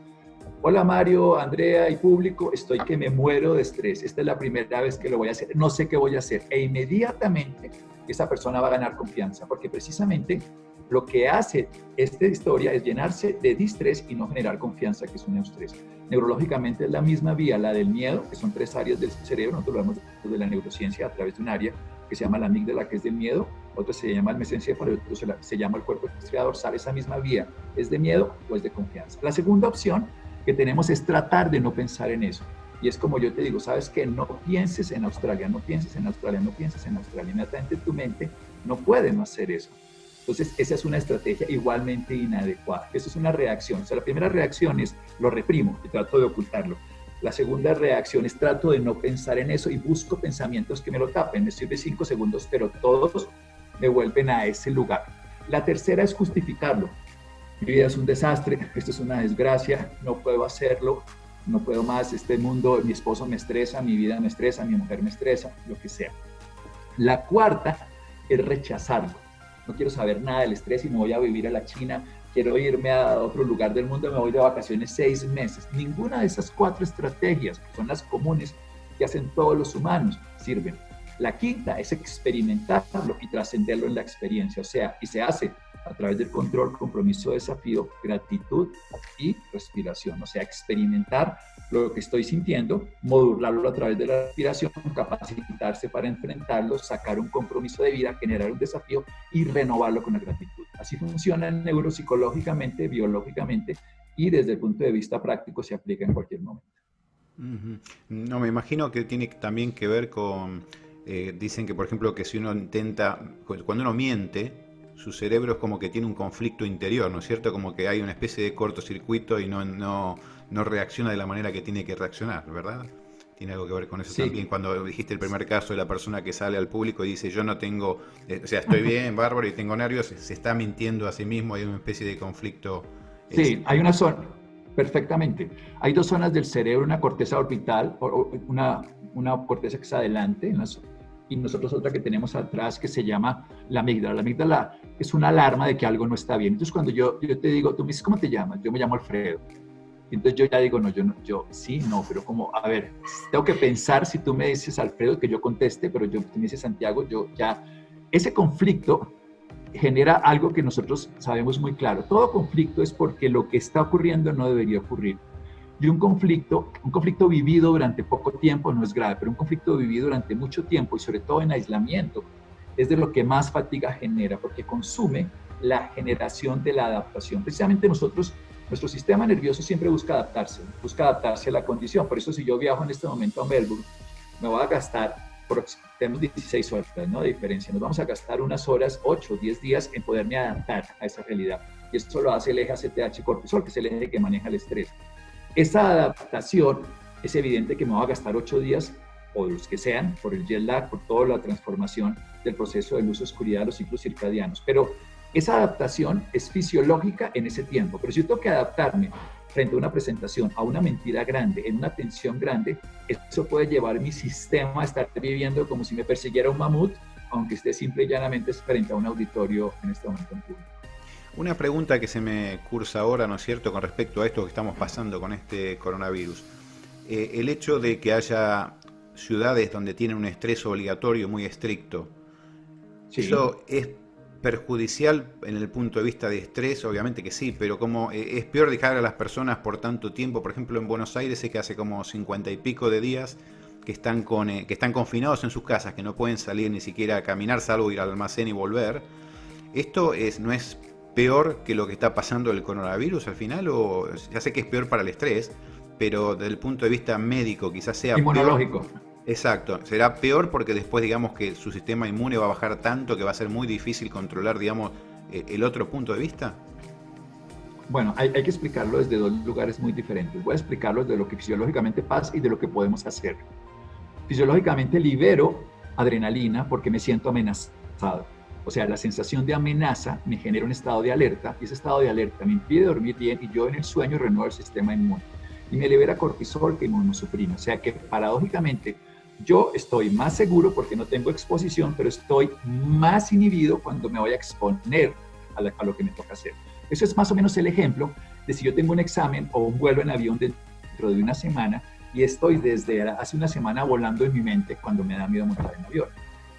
hola Mario, Andrea y público, estoy que me muero de estrés. Esta es la primera vez que lo voy a hacer, no sé qué voy a hacer. E inmediatamente esa persona va a ganar confianza, porque precisamente lo que hace esta historia es llenarse de distrés y no generar confianza, que es un eustrés. Neurológicamente es la misma vía, la del miedo, que son 3 áreas del cerebro. Nosotros lo vemos de la neurociencia a través de un área que se llama la amígdala, que es del miedo, otro se llama el mesencéfalo, otro se llama el cuerpo estriado dorsal. Esa misma vía, ¿es de miedo o es de confianza? La segunda opción que tenemos es tratar de no pensar en eso. Y es como yo te digo, ¿sabes qué? No pienses en Australia, no pienses en Australia, no pienses en Australia. Inmediatamente tu mente no puede no hacer eso. Entonces, esa es una estrategia igualmente inadecuada. Esa es una reacción. O sea, la primera reacción es lo reprimo y trato de ocultarlo. La segunda reacción es trato de no pensar en eso y busco pensamientos que me lo tapen. Me sirve 5 segundos, pero todos me vuelven a ese lugar. La tercera es justificarlo. Mi vida es un desastre, esto es una desgracia, no puedo hacerlo, no puedo más, este mundo, mi esposo me estresa, mi vida me estresa, mi mujer me estresa, lo que sea. La cuarta es rechazarlo. No quiero saber nada del estrés y me voy a vivir a la China, quiero irme a otro lugar del mundo, me voy de vacaciones 6 meses. Ninguna de esas 4 estrategias, que son las comunes que hacen todos los humanos, sirven. La quinta es experimentarlo y trascenderlo en la experiencia, o sea, y se hace a través del control, compromiso, desafío, gratitud y respiración. O sea, experimentar lo que estoy sintiendo, modularlo a través de la respiración, capacitarse para enfrentarlo, sacar un compromiso de vida, generar un desafío y renovarlo con la gratitud. Así funciona neuropsicológicamente, biológicamente y desde el punto de vista práctico se aplica en cualquier momento. No, me imagino que tiene también que ver con, dicen que por ejemplo que si uno intenta, cuando uno miente, su cerebro es como que tiene un conflicto interior, ¿no es cierto? Como que hay una especie de cortocircuito y no reacciona de la manera que tiene que reaccionar, ¿verdad? Tiene algo que ver con eso Sí. también. Cuando dijiste el primer caso de la persona que sale al público y dice yo no tengo, o sea, estoy bien, bárbaro y tengo nervios, se está mintiendo a sí mismo, hay una especie de conflicto. Sí, hay una zona, perfectamente. Hay dos zonas del cerebro, una corteza orbital, una corteza que está adelante, y nosotros otra que tenemos atrás que se llama la amígdala. La amígdala es una alarma de que algo no está bien. Entonces cuando yo te digo, tú me dices, ¿cómo te llamas? Yo me llamo Alfredo. Y entonces yo ya digo, no, yo sí, no, pero como, a ver, tengo que pensar si tú me dices Alfredo, que yo conteste, pero tú me dices Santiago, yo ya, ese conflicto genera algo que nosotros sabemos muy claro. Todo conflicto es porque lo que está ocurriendo no debería ocurrir. Y un conflicto vivido durante poco tiempo no es grave, pero un conflicto vivido durante mucho tiempo y sobre todo en aislamiento es de lo que más fatiga genera, porque consume la generación de la adaptación. Precisamente nuestro sistema nervioso siempre busca adaptarse a la condición. Por eso si yo viajo en este momento a Melbourne, me voy a gastar, tenemos 16 horas, ¿no?, de diferencia. Nos vamos a gastar unas horas, 8 o 10 días en poderme adaptar a esa realidad. Y esto lo hace el eje ACTH cortisol, que es el eje que maneja el estrés. Esa adaptación es evidente que me va a gastar 8 días o los que sean, por el jet lag, por toda la transformación del proceso de luz-oscuridad, los ciclos circadianos. Pero esa adaptación es fisiológica en ese tiempo. Pero si yo tengo que adaptarme frente a una presentación, a una mentira grande, en una tensión grande, eso puede llevar mi sistema a estar viviendo como si me persiguiera un mamut, aunque esté simple y llanamente frente a un auditorio en este momento en público. Una pregunta que se me cursa ahora, ¿no es cierto?, con respecto a esto que estamos pasando con este coronavirus. El hecho de que haya ciudades donde tienen un estrés obligatorio muy estricto, sí. ¿Eso es perjudicial en el punto de vista de estrés? Obviamente que sí, pero como es peor dejar a las personas por tanto tiempo. Por ejemplo, en Buenos Aires sé que hace como 50 y pico de días que están confinados en sus casas, que no pueden salir ni siquiera a caminar, salvo ir al almacén y volver. ¿Esto no es peor que lo que está pasando el coronavirus al final? O ya sé que es peor para el estrés, pero desde el punto de vista médico quizás sea inmunológico. Peor. Exacto, será peor porque después digamos que su sistema inmune va a bajar tanto que va a ser muy difícil controlar, digamos, el otro punto de vista. Bueno, hay que explicarlo desde dos lugares muy diferentes. Voy a explicarlo desde lo que fisiológicamente pasa y de lo que podemos hacer. Fisiológicamente libero adrenalina porque me siento amenazado. O sea, la sensación de amenaza me genera un estado de alerta y ese estado de alerta me impide dormir bien y yo en el sueño renuevo el sistema inmune. Y me libera cortisol que inmunosuprime. O sea que paradójicamente yo estoy más seguro porque no tengo exposición, pero estoy más inhibido cuando me voy a exponer a lo que me toca hacer. Eso es más o menos el ejemplo de si yo tengo un examen o un vuelo en avión dentro de una semana y estoy desde hace una semana volando en mi mente cuando me da miedo montar en avión.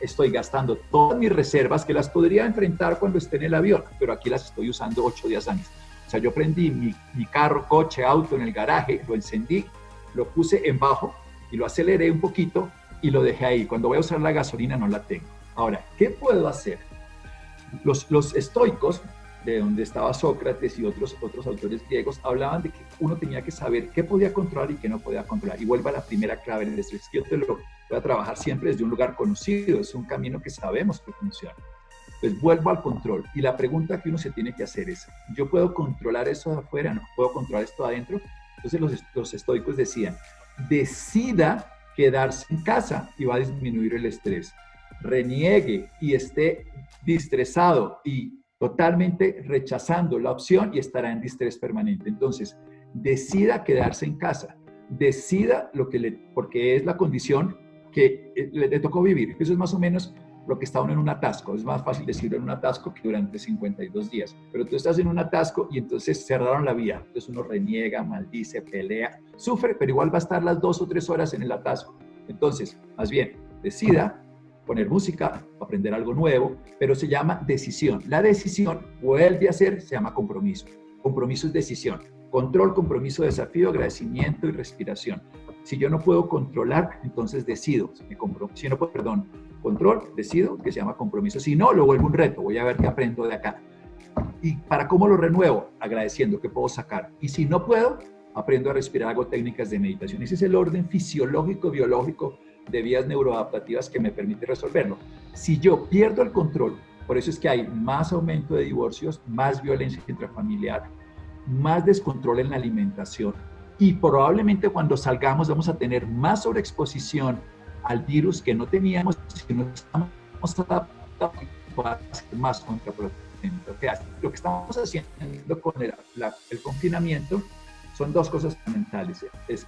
Estoy gastando todas mis reservas que las podría enfrentar cuando esté en el avión, pero aquí las estoy usando 8 días antes. O sea, yo prendí mi carro, coche, auto en el garaje, lo encendí, lo puse en bajo y lo aceleré un poquito y lo dejé ahí. Cuando voy a usar la gasolina no la tengo. Ahora, ¿qué puedo hacer? Los estoicos, de donde estaba Sócrates y otros autores griegos, hablaban de que uno tenía que saber qué podía controlar y qué no podía controlar. Y vuelvo a la primera clave del estrés. Yo te lo voy a trabajar siempre desde un lugar conocido, es un camino que sabemos que funciona. Pues vuelvo al control. Y la pregunta que uno se tiene que hacer es, ¿yo puedo controlar eso de afuera? ¿No puedo controlar esto adentro? Entonces los estoicos decían, decida quedarse en casa y va a disminuir el estrés. Reniegue y esté distresado y totalmente rechazando la opción y estará en distrés permanente. Entonces, decida quedarse en casa. Decida porque es la condición que le tocó vivir. Eso es más o menos lo que está uno en un atasco. Es más fácil decirlo en un atasco que durante 52 días. Pero tú estás en un atasco y entonces cerraron la vía. Entonces uno reniega, maldice, pelea, sufre, pero igual va a estar las 2 o 3 horas en el atasco. Entonces, más bien, decida poner música, aprender algo nuevo, pero se llama decisión. La decisión vuelve a ser, se llama compromiso. Compromiso es decisión. Control, compromiso, desafío, agradecimiento y respiración. Si yo no puedo controlar, entonces decido. Si no puedo, perdón, control, decido, que se llama compromiso. Si no, lo vuelvo un reto. Voy a ver qué aprendo de acá. ¿Y para cómo lo renuevo? Agradeciendo que puedo sacar. Y si no puedo, aprendo a respirar, hago técnicas de meditación. Ese es el orden fisiológico, biológico de vías neuroadaptativas que me permite resolverlo. Si yo pierdo el control, por eso es que hay más aumento de divorcios, más violencia intrafamiliar, más descontrol en la alimentación y probablemente cuando salgamos vamos a tener más sobreexposición al virus que no teníamos si no estamos adaptados para ser más contraproducente. O sea, lo que estamos haciendo con el confinamiento son dos cosas fundamentales. Es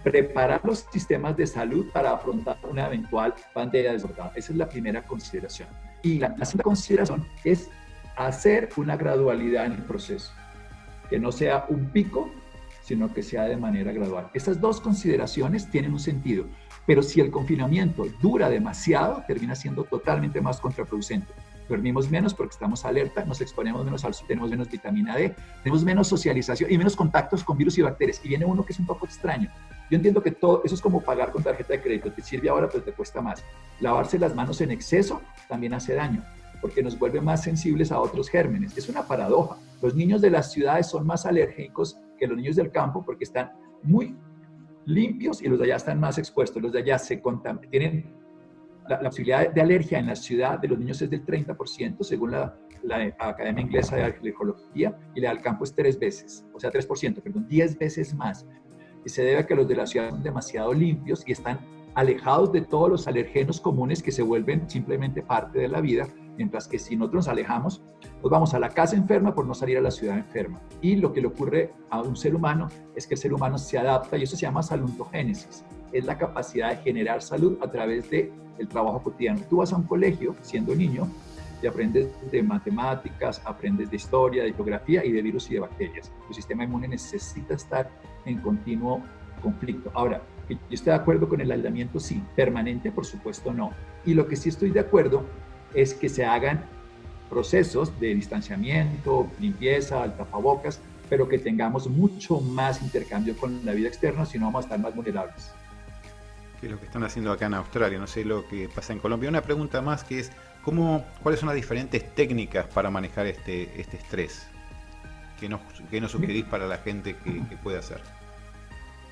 preparar los sistemas de salud para afrontar una eventual pandemia desbordada. Esa es la primera consideración. Y la segunda consideración es hacer una gradualidad en el proceso. Que no sea un pico, sino que sea de manera gradual. Estas dos consideraciones tienen un sentido, pero si el confinamiento dura demasiado, termina siendo totalmente más contraproducente. Dormimos menos porque estamos alerta, nos exponemos menos al sol, tenemos menos vitamina D, tenemos menos socialización y menos contactos con virus y bacterias. Y viene uno que es un poco extraño. Yo entiendo que todo eso es como pagar con tarjeta de crédito, te sirve ahora pero te cuesta más. Lavarse las manos en exceso también hace daño, porque nos vuelve más sensibles a otros gérmenes. Es una paradoja. Los niños de las ciudades son más alérgicos que los niños del campo porque están muy limpios y los de allá están más expuestos. Los de allá tienen la posibilidad de alergia en la ciudad de los niños es del 30%, según la Academia Inglesa de Alergología, y la del campo es 3 veces, o sea 3%, perdón, 10 veces más. Y se debe a que los de la ciudad son demasiado limpios y están alejados de todos los alergenos comunes que se vuelven simplemente parte de la vida, mientras que si nosotros nos alejamos, nos vamos a la casa enferma por no salir a la ciudad enferma. Y lo que le ocurre a un ser humano es que el ser humano se adapta y eso se llama saluntogénesis. Es la capacidad de generar salud a través del trabajo cotidiano. Tú vas a un colegio siendo niño y aprendes de matemáticas, aprendes de historia, de geografía y de virus y de bacterias. Tu sistema inmune necesita estar en continuo conflicto. Ahora, ¿yo estoy de acuerdo con el aislamiento? Sí. ¿Permanente? Por supuesto no. Y lo que sí estoy de acuerdo es que se hagan procesos de distanciamiento, limpieza, al tapabocas, pero que tengamos mucho más intercambio con la vida externa, si no vamos a estar más vulnerables. Que es lo que están haciendo acá en Australia, no sé lo que pasa en Colombia. Una pregunta más que es, ¿cuáles son las diferentes técnicas para manejar este estrés? ¿Qué nos sugerís para la gente que puede hacer?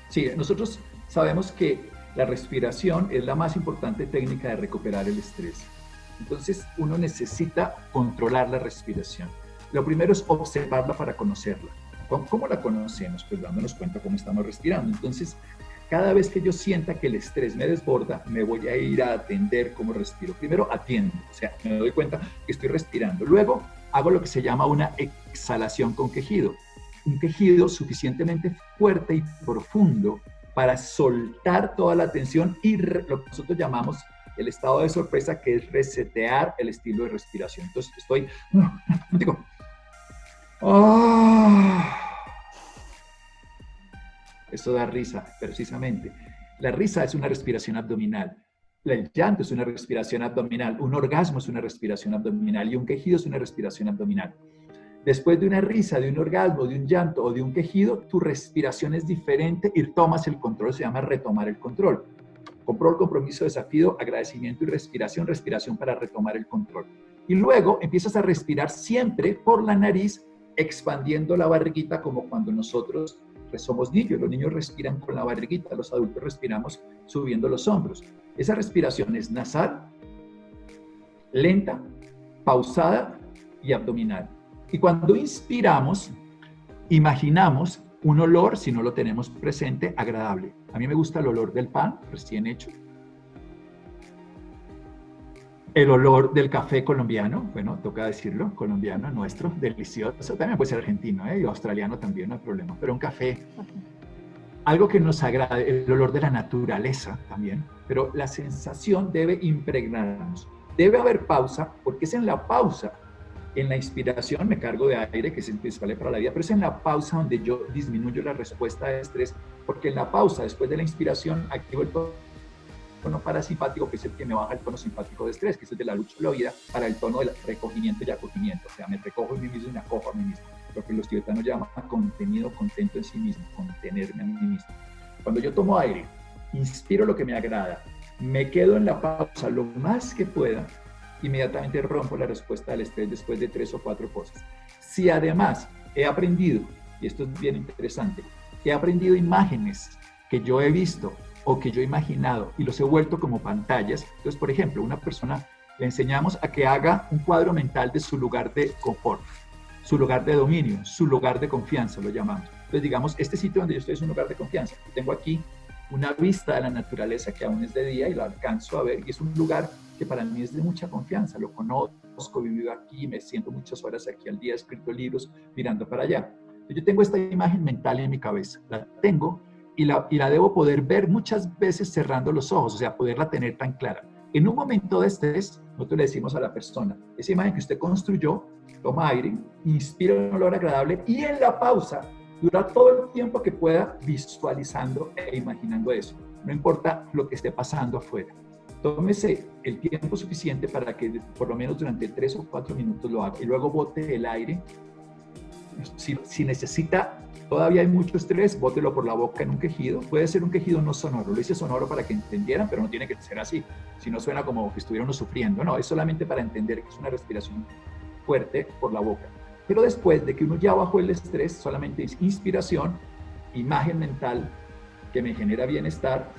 Sí, nosotros sabemos que la respiración es la más importante técnica de recuperar el estrés. Entonces, uno necesita controlar la respiración. Lo primero es observarla para conocerla. ¿Cómo la conocemos? Pues dándonos cuenta cómo estamos respirando. Entonces, cada vez que yo sienta que el estrés me desborda, me voy a ir a atender cómo respiro. Primero atiendo, o sea, me doy cuenta que estoy respirando. Luego hago lo que se llama una exhalación con quejido. Un quejido suficientemente fuerte y profundo para soltar toda la tensión y lo que nosotros llamamos el estado de sorpresa, que es resetear el estilo de respiración. Entonces estoy, digo, Esto da risa, precisamente. La risa es una respiración abdominal. El llanto es una respiración abdominal. Un orgasmo es una respiración abdominal. Y un quejido es una respiración abdominal. Después de una risa, de un orgasmo, de un llanto o de un quejido, tu respiración es diferente y tomas el control. Se llama retomar el control. Control, compromiso, desafío, agradecimiento y respiración. Respiración para retomar el control. Y luego empiezas a respirar siempre por la nariz, expandiendo la barriguita como cuando nosotros somos niños. Los niños respiran con la barriguita, los adultos respiramos subiendo los hombros. Esa respiración es nasal, lenta, pausada y abdominal. Y cuando inspiramos, imaginamos un olor, si no lo tenemos presente, agradable. A mí me gusta el olor del pan recién hecho. El olor del café colombiano, bueno, toca decirlo, colombiano, nuestro, delicioso. También puede ser argentino, y australiano también, no hay problema. Pero un café, algo que nos agrade, el olor de la naturaleza también. Pero la sensación debe impregnarnos. Debe haber pausa, porque es en la pausa, en la inspiración me cargo de aire, que es indispensable para la vida, pero es en la pausa donde yo disminuyo la respuesta de estrés, porque en la pausa, después de la inspiración, activo el tono parasimpático, que es el que me baja el tono simpático de estrés, que es el de la lucha de la vida, para el tono del recogimiento y acogimiento. O sea, me recojo en mí mismo y me acojo a mí mismo. Lo que los tibetanos llaman contenido, contento en sí mismo, contenerme a mí mismo. Cuando yo tomo aire, inspiro lo que me agrada, me quedo en la pausa lo más que pueda, inmediatamente rompo la respuesta al estrés después de 3 o 4 cosas. Si además he aprendido, y esto es bien interesante, he aprendido imágenes que yo he visto o que yo he imaginado y los he vuelto como pantallas. Entonces, por ejemplo, una persona le enseñamos a que haga un cuadro mental de su lugar de confort, su lugar de dominio, su lugar de confianza, lo llamamos. Entonces, digamos, este sitio donde yo estoy es un lugar de confianza. Tengo aquí una vista de la naturaleza que aún es de día y lo alcanzo a ver, y es un lugar que para mí es de mucha confianza. Lo conozco, he vivido aquí, me siento muchas horas aquí al día, he escrito libros mirando para allá. Yo tengo esta imagen mental en mi cabeza, la tengo y la debo poder ver muchas veces cerrando los ojos, o sea, poderla tener tan clara. En un momento de estrés, nosotros le decimos a la persona, esa imagen que usted construyó, toma aire, inspira un olor agradable y en la pausa, dura todo el tiempo que pueda visualizando e imaginando eso. No importa lo que esté pasando afuera. Tómese el tiempo suficiente para que por lo menos durante 3 o 4 minutos lo haga y luego bote el aire. Si necesita, todavía hay mucho estrés, bótelo por la boca en un quejido. Puede ser un quejido no sonoro. Lo hice sonoro para que entendieran, pero no tiene que ser así. Si no suena como que estuviéramos sufriendo. No, es solamente para entender que es una respiración fuerte por la boca. Pero después de que uno ya bajó el estrés, solamente es inspiración, imagen mental que me genera bienestar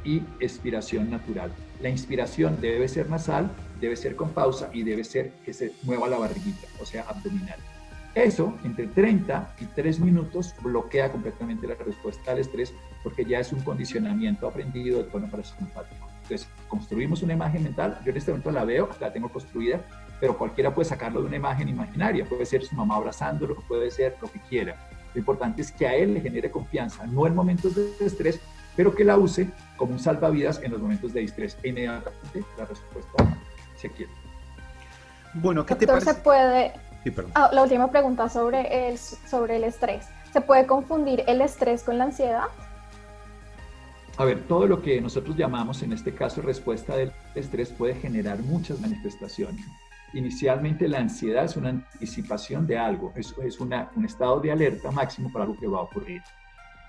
y expiración natural. La inspiración debe ser nasal, debe ser con pausa y debe ser que se mueva la barriguita, o sea, abdominal. Eso, entre 30 y 3 minutos, bloquea completamente la respuesta al estrés porque ya es un condicionamiento aprendido de tono parasimpático. Entonces, construimos una imagen mental. Yo en este momento la veo, la tengo construida, pero cualquiera puede sacarlo de una imagen imaginaria. Puede ser su mamá abrazándolo, puede ser lo que quiera. Lo importante es que a él le genere confianza, no en momentos de estrés, pero que la use como un salvavidas en los momentos de estrés. E inmediatamente la respuesta se quiere. Bueno, ¿qué te Doctor, parece? se puede... Sí, perdón. La última pregunta sobre el estrés. ¿Se puede confundir el estrés con la ansiedad? A ver, todo lo que nosotros llamamos, en este caso, respuesta del estrés puede generar muchas manifestaciones. Inicialmente, la ansiedad es una anticipación de algo, es un estado de alerta máximo para algo que va a ocurrir.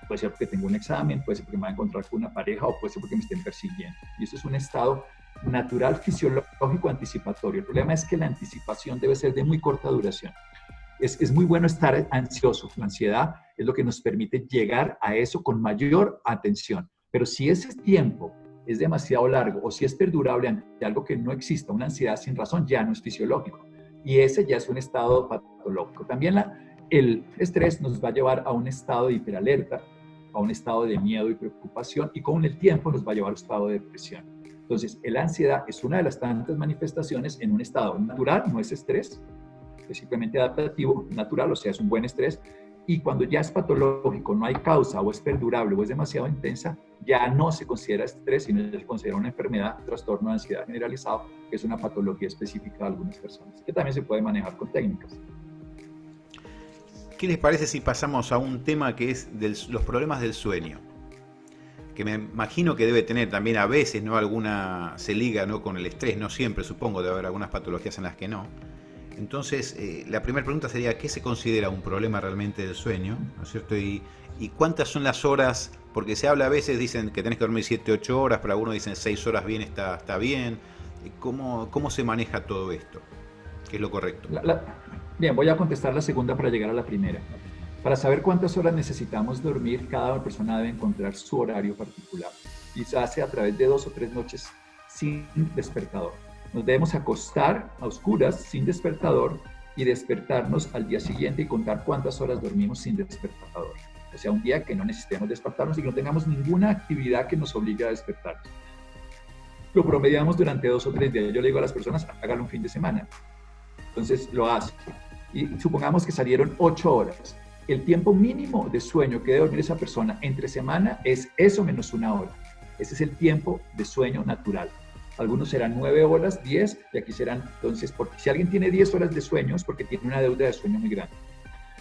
Puede ser porque tengo un examen, puede ser porque me voy a encontrar con una pareja o puede ser porque me estén persiguiendo. Y eso es un estado natural, fisiológico, anticipatorio. El problema es que la anticipación debe ser de muy corta duración. Es muy bueno estar ansioso. La ansiedad es lo que nos permite llegar a eso con mayor atención. Pero si ese tiempo es demasiado largo o si es perdurable ante algo que no exista, una ansiedad sin razón, ya no es fisiológico. Y ese ya es un estado patológico. También el estrés nos va a llevar a un estado de hiperalerta, a un estado de miedo y preocupación, y con el tiempo nos va a llevar a un estado de depresión. Entonces, la ansiedad es una de las tantas manifestaciones en un estado natural, no es estrés, es simplemente adaptativo, natural, o sea, es un buen estrés. Y cuando ya es patológico, no hay causa, o es perdurable, o es demasiado intensa, ya no se considera estrés, sino se considera una enfermedad, trastorno de ansiedad generalizado, que es una patología específica de algunas personas, que también se puede manejar con técnicas. ¿Qué les parece si pasamos a un tema que es los problemas del sueño? Que me imagino que debe tener también a veces, ¿no? Se liga, ¿no? Con el estrés, no siempre, supongo, debe haber algunas patologías en las que no. Entonces, la primera pregunta sería, ¿qué se considera un problema realmente del sueño? ¿No es cierto? Y cuántas son las horas, porque se habla a veces, dicen que tenés que dormir 7, 8 horas, pero algunos dicen 6 horas bien, está bien. ¿Cómo se maneja todo esto? ¿Qué es lo correcto? Bien, voy a contestar la segunda para llegar a la primera. Para saber cuántas horas necesitamos dormir, cada persona debe encontrar su horario particular y se hace a través de 2 o 3 noches sin despertador. Nos debemos acostar a oscuras sin despertador y despertarnos al día siguiente y contar cuántas horas dormimos sin despertador. O sea, un día que no necesitemos despertarnos y que no tengamos ninguna actividad que nos obligue a despertarnos. Lo promediamos durante 2 o 3 días. Yo le digo a las personas, háganlo un fin de semana. Entonces lo hace. Y supongamos que salieron 8 horas. El tiempo mínimo de sueño que debe dormir esa persona entre semana es eso menos 1 hora. Ese es el tiempo de sueño natural. Algunos serán 9 horas, 10, y aquí serán, entonces, porque si alguien tiene 10 horas de sueño es porque tiene una deuda de sueño muy grande.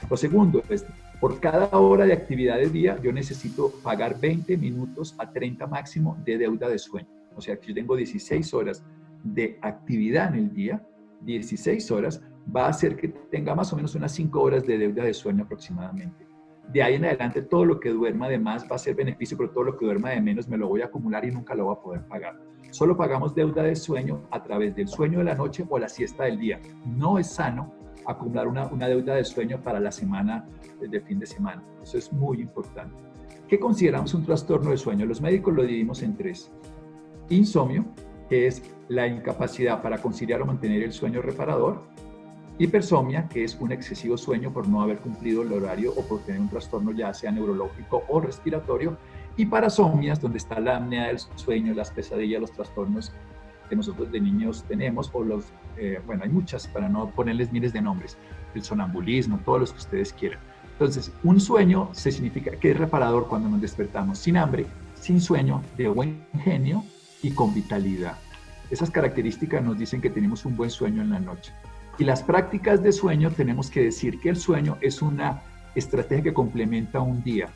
Lo segundo es, por cada hora de actividad del día, yo necesito pagar 20 minutos a 30 máximo de deuda de sueño. o sea, que yo tengo 16 horas de actividad en el día, 16 horas, va a hacer que tenga más o menos unas 5 horas de deuda de sueño aproximadamente. De ahí en adelante, todo lo que duerma de más va a ser beneficio, pero todo lo que duerma de menos me lo voy a acumular y nunca lo voy a poder pagar. Solo pagamos deuda de sueño a través del sueño de la noche o la siesta del día. No es sano acumular una deuda de sueño para la semana de fin de semana. Eso es muy importante. ¿Qué consideramos un trastorno de sueño? Los médicos lo dividimos en 3. Insomnio, que es la incapacidad para conciliar o mantener el sueño reparador. Hipersomnia, que es un excesivo sueño por no haber cumplido el horario o por tener un trastorno ya sea neurológico o respiratorio. Y parasomnias, donde está la apnea del sueño, las pesadillas, los trastornos que nosotros de niños tenemos, o bueno, hay muchas para no ponerles miles de nombres, el sonambulismo, todos los que ustedes quieran. Entonces, un sueño se significa que es reparador cuando nos despertamos sin hambre, sin sueño, de buen genio y con vitalidad. Esas características nos dicen que tenemos un buen sueño en la noche. Y las prácticas de sueño, tenemos que decir que el sueño es una estrategia que complementa un día.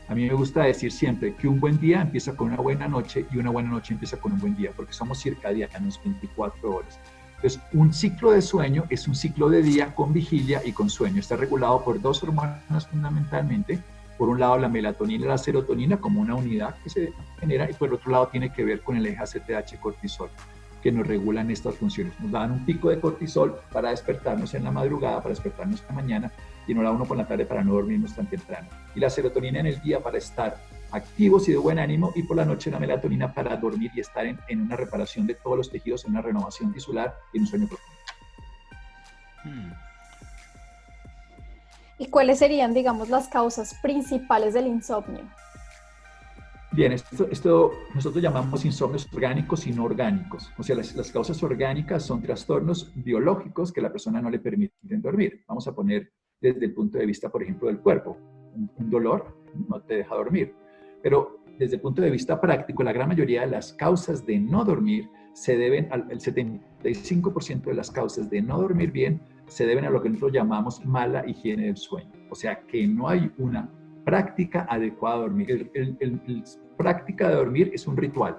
A mí me gusta decir siempre que un buen día empieza con una buena noche y una buena noche empieza con un buen día, porque somos circadianos, 24 horas. Entonces, un ciclo de sueño es un ciclo de día con vigilia y con sueño. Está regulado por 2 hormonas fundamentalmente. Por un lado, la melatonina y la serotonina como una unidad que se genera, y por el otro lado tiene que ver con el eje ACTH-cortisol, que nos regulan estas funciones. Nos dan un pico de cortisol para despertarnos en la madrugada, para despertarnos en la mañana, y nos da uno por la tarde para no dormirnos tan temprano. Y la serotonina en el día para estar activos y de buen ánimo, y por la noche la melatonina para dormir y estar en una reparación de todos los tejidos, en una renovación tisular y en un sueño profundo. ¿Y cuáles serían, digamos, las causas principales del insomnio? Bien, esto nosotros llamamos insomnios orgánicos y no orgánicos. O sea, las causas orgánicas son trastornos biológicos que a la persona no le permiten dormir. Vamos a poner desde el punto de vista, por ejemplo, del cuerpo. Un dolor no te deja dormir. Pero desde el punto de vista práctico, la gran mayoría de las causas de no dormir se deben al 75% de las causas de no dormir bien se deben a lo que nosotros llamamos mala higiene del sueño. O sea, que no hay una práctica adecuada de dormir. La práctica de dormir es un ritual.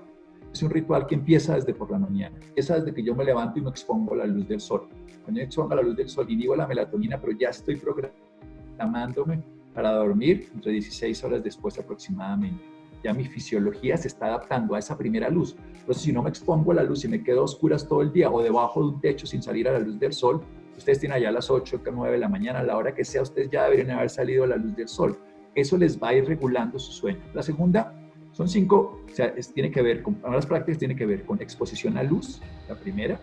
Es un ritual que empieza desde por la mañana. Empieza desde que yo me levanto y me expongo a la luz del sol. Cuando yo expongo a la luz del sol, inhibo la melatonina, pero ya estoy programándome para dormir entre 16 horas después aproximadamente. Ya mi fisiología se está adaptando a esa primera luz. Entonces, si no me expongo a la luz y me quedo a oscuras todo el día o debajo de un techo sin salir a la luz del sol, ustedes tienen allá a las 8 o 9 de la mañana, a la hora que sea, ustedes ya deberían haber salido a la luz del sol. Eso les va a ir regulando su sueño. La segunda son 5, o sea, tiene que ver con, las prácticas tiene que ver con exposición a luz, la primera.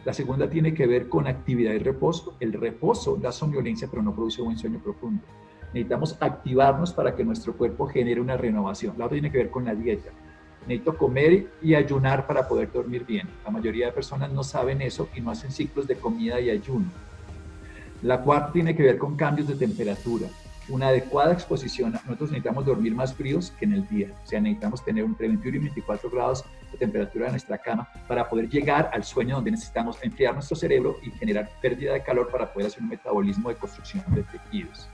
La segunda tiene que ver con actividad y reposo. El reposo da somnolencia, pero no produce buen sueño profundo. Necesitamos activarnos para que nuestro cuerpo genere una renovación. La otra tiene que ver con la dieta. Necesito comer y ayunar para poder dormir bien. La mayoría de personas no saben eso y no hacen ciclos de comida y ayuno. La cuarta tiene que ver con cambios de temperatura. Una adecuada exposición. Nosotros necesitamos dormir más fríos que en el día. O sea, necesitamos tener entre 21 y 24 grados de temperatura en nuestra cama para poder llegar al sueño donde necesitamos enfriar nuestro cerebro y generar pérdida de calor para poder hacer un metabolismo de construcción de tejidos.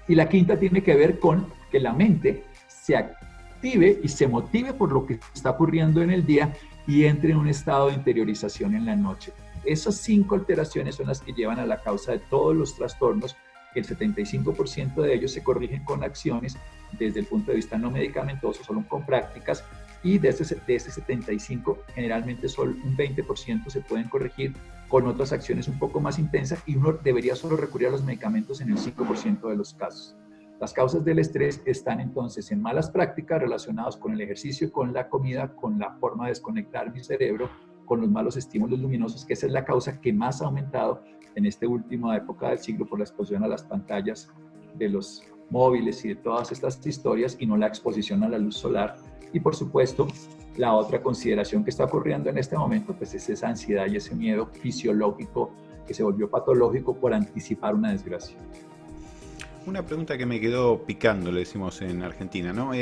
Y la quinta tiene que ver con que la mente se active y se motive por lo que está ocurriendo en el día y entre en un estado de interiorización en la noche. Esas 5 alteraciones son las que llevan a la causa de todos los trastornos. El 75% de ellos se corrigen con acciones desde el punto de vista no medicamentoso, solo con prácticas, y de ese 75% generalmente solo un 20% se pueden corregir con otras acciones un poco más intensas, y uno debería solo recurrir a los medicamentos en el 5% de los casos. Las causas del estrés están entonces en malas prácticas relacionadas con el ejercicio, con la comida, con la forma de desconectar mi cerebro, con los malos estímulos luminosos, que esa es la causa que más ha aumentado en esta última época del siglo por la exposición a las pantallas de los móviles y de todas estas historias, y no la exposición a la luz solar. Y por supuesto, la otra consideración que está ocurriendo en este momento pues es esa ansiedad y ese miedo fisiológico que se volvió patológico por anticipar una desgracia. Una pregunta que me quedó picando, le decimos en Argentina, ¿no?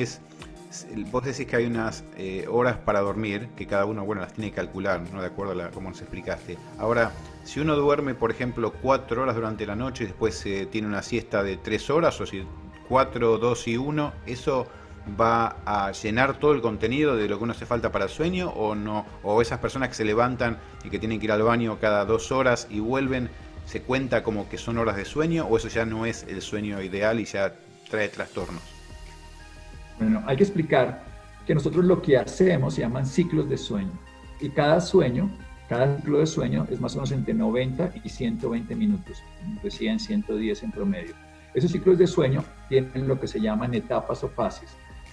Vos decís que hay unas horas para dormir, que cada uno, bueno, las tiene que calcular, ¿no? De acuerdo a cómo nos explicaste. Ahora, si uno duerme, por ejemplo, 4 horas durante la noche y después tiene una siesta de 3 horas, o si 4, 2 y 1, eso va a llenar todo el contenido de lo que uno hace falta para el sueño o no, o esas personas que se levantan y que tienen que ir al baño cada 2 horas y vuelven, se cuenta como que son horas de sueño, o eso ya no es el sueño ideal y ya trae trastornos. Bueno, hay que explicar que nosotros lo que hacemos se llaman ciclos de sueño, y cada ciclo de sueño es más o menos entre 90 y 120 minutos, entre 100, 110 en promedio. Esos ciclos de sueño tienen lo que se llaman etapas o fases.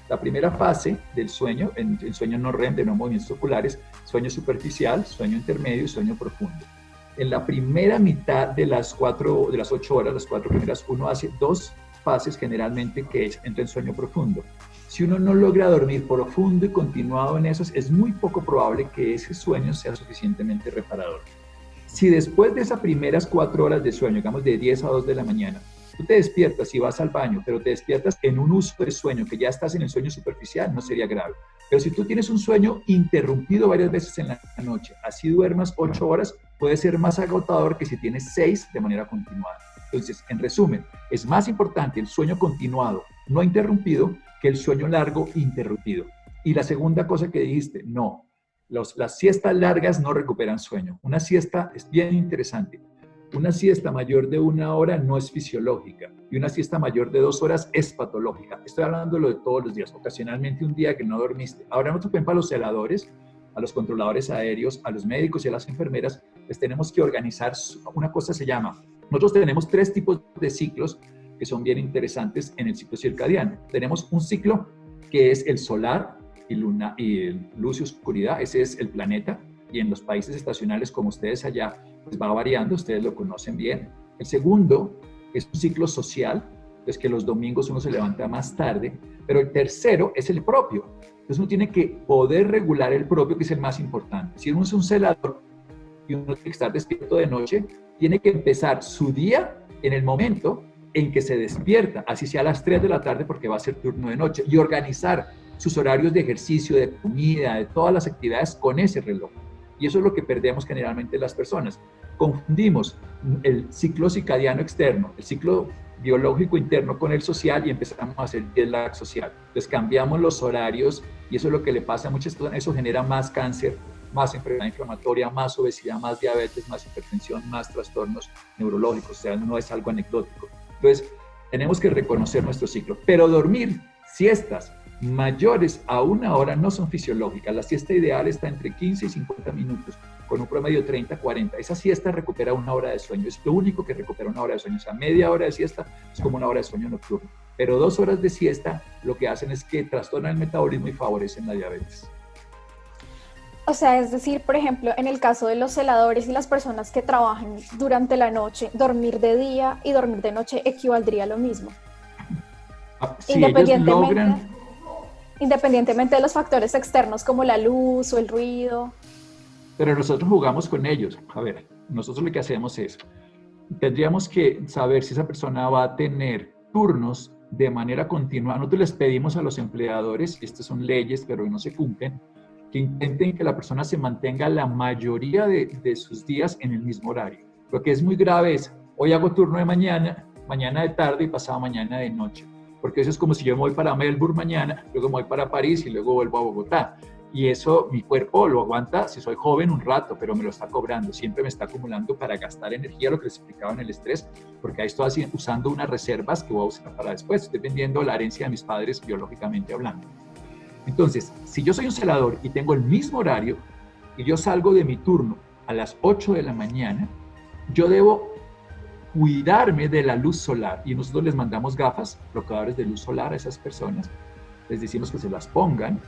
La primera fase del sueño, el sueño no REM, de no movimientos oculares, sueño superficial, sueño intermedio y sueño profundo. En la primera mitad de las 8 horas, las 4 primeras, uno hace 2 fases generalmente que entra en sueño profundo. Si uno no logra dormir profundo y continuado en esos, es muy poco probable que ese sueño sea suficientemente reparador. Si después de esas primeras 4 horas de sueño, digamos de 10 a 2 de la mañana, tú te despiertas y vas al baño, pero te despiertas en un uso de sueño, que ya estás en el sueño superficial, no sería grave. Pero si tú tienes un sueño interrumpido varias veces en la noche, así duermas 8 horas, puede ser más agotador que si tienes 6 de manera continuada. Entonces, en resumen, es más importante el sueño continuado, no interrumpido, que el sueño largo interrumpido. Y la segunda cosa que dijiste, no, las siestas largas no recuperan sueño. Una siesta es bien interesante. Una siesta mayor de 1 hora no es fisiológica y una siesta mayor de 2 horas es patológica. Estoy hablando de lo de todos los días, ocasionalmente un día que no dormiste. Ahora nosotros, por ejemplo, a los celadores, a los controladores aéreos, a los médicos y a las enfermeras, les tenemos que organizar una cosa se llama, nosotros tenemos 3 tipos de ciclos que son bien interesantes en el ciclo circadiano. Tenemos un ciclo que es el solar y luz y oscuridad, ese es el planeta, y en los países estacionales como ustedes allá, pues va variando, ustedes lo conocen bien. El segundo es un ciclo social, es que los domingos uno se levanta más tarde, pero el tercero es el propio. Entonces uno tiene que poder regular el propio, que es el más importante. Si uno es un celador y uno tiene que estar despierto de noche, tiene que empezar su día en el momento en que se despierta, así sea a las 3 de la tarde porque va a ser turno de noche, y organizar sus horarios de ejercicio, de comida, de todas las actividades con ese reloj. Y eso es lo que perdemos generalmente las personas. Confundimos el ciclo circadiano externo, el ciclo biológico interno con el social y empezamos a hacer jet lag social. Entonces cambiamos los horarios y eso es lo que le pasa a muchas personas. Eso genera más cáncer, más enfermedad inflamatoria, más obesidad, más diabetes, más hipertensión, más trastornos neurológicos. O sea, no es algo anecdótico. Entonces, tenemos que reconocer nuestro ciclo. Pero dormir siestas mayores a 1 hora no son fisiológicas. La siesta ideal está entre 15 y 50 minutos, con un promedio de 30 a 40. Esa siesta recupera 1 hora de sueño. Es lo único que recupera 1 hora de sueño. O sea, media hora de siesta es como 1 hora de sueño nocturno. Pero 2 horas de siesta lo que hacen es que trastornan el metabolismo y favorecen la diabetes. O sea, es decir, por ejemplo, en el caso de los celadores y las personas que trabajan durante la noche, dormir de día y dormir de noche equivaldría a lo mismo. Si ellos logran... Independientemente de los factores externos como la luz o el ruido. Pero nosotros jugamos con ellos. A ver, nosotros lo que hacemos es, tendríamos que saber si esa persona va a tener turnos de manera continua. Nosotros les pedimos a los empleadores, estas son leyes, pero no se cumplen, que intenten que la persona se mantenga la mayoría de sus días en el mismo horario. Lo que es muy grave es, hoy hago turno de mañana, mañana de tarde y pasado mañana de noche. Porque eso es como si yo me voy para Melbourne mañana, luego me voy para París y luego vuelvo a Bogotá. Y eso mi cuerpo lo aguanta, si soy joven, un rato, pero me lo está cobrando. Siempre me está acumulando para gastar energía, lo que les explicaba en el estrés, porque ahí estoy usando unas reservas que voy a usar para después. Estoy vendiendo la herencia de mis padres biológicamente hablando. Entonces, si yo soy un celador y tengo el mismo horario y yo salgo de mi turno a las 8 de la mañana, yo debo cuidarme de la luz solar y nosotros les mandamos gafas, bloqueadores de luz solar a esas personas, les decimos que se las pongan,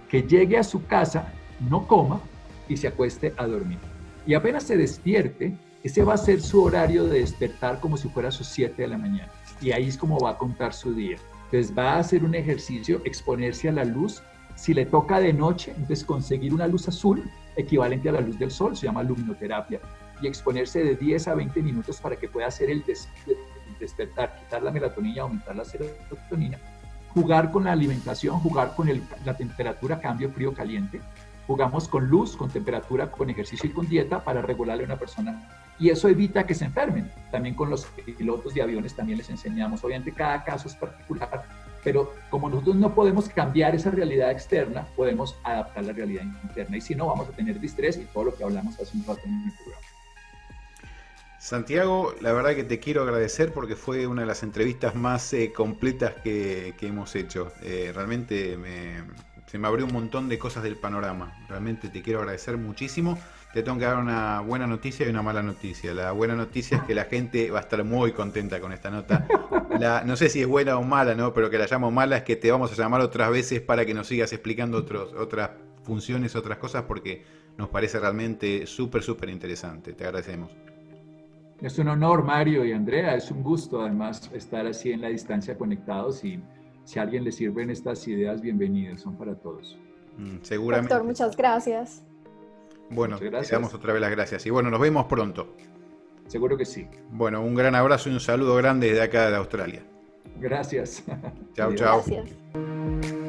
que llegue a su casa, no coma y se acueste a dormir. Y apenas se despierte, ese va a ser su horario de despertar como si fuera sus 7 de la mañana. Y ahí es como va a contar su día. Entonces va a hacer un ejercicio, exponerse a la luz. Si le toca de noche, entonces conseguir una luz azul equivalente a la luz del sol, se llama luminoterapia, y exponerse de 10 a 20 minutos para que pueda hacer el despertar, quitar la melatonina, aumentar la serotonina, jugar con la alimentación, jugar con la temperatura, cambio frío-caliente, jugamos con luz, con temperatura, con ejercicio y con dieta para regularle a una persona. Y eso evita que se enfermen. También con los pilotos de aviones también les enseñamos. Obviamente cada caso es particular, Pero como nosotros no podemos cambiar esa realidad externa, podemos adaptar la realidad interna. Y si no, vamos a tener distrés y todo lo que hablamos hace un rato en el programa. Santiago, la verdad que te quiero agradecer porque fue una de las entrevistas más completas que hemos hecho. Realmente se me abrió un montón de cosas del panorama. Realmente te quiero agradecer muchísimo. Te tengo que dar una buena noticia y una mala noticia. La buena noticia es que la gente va a estar muy contenta con esta nota. No sé si es buena o mala, ¿no? Pero que la llamo mala es que te vamos a llamar otras veces para que nos sigas explicando otras funciones, otras cosas, porque nos parece realmente súper interesante. Te agradecemos. Es un honor, Mario y Andrea. Es un gusto, además, estar así en la distancia conectados y si a alguien le sirven estas ideas, bienvenidas. Son para todos. Seguramente. Doctor, muchas gracias. Bueno, te damos otra vez las gracias. Y bueno, nos vemos pronto. Seguro que sí. Bueno, un gran abrazo y un saludo grande desde acá de Australia. Gracias. Chao, chao. Gracias.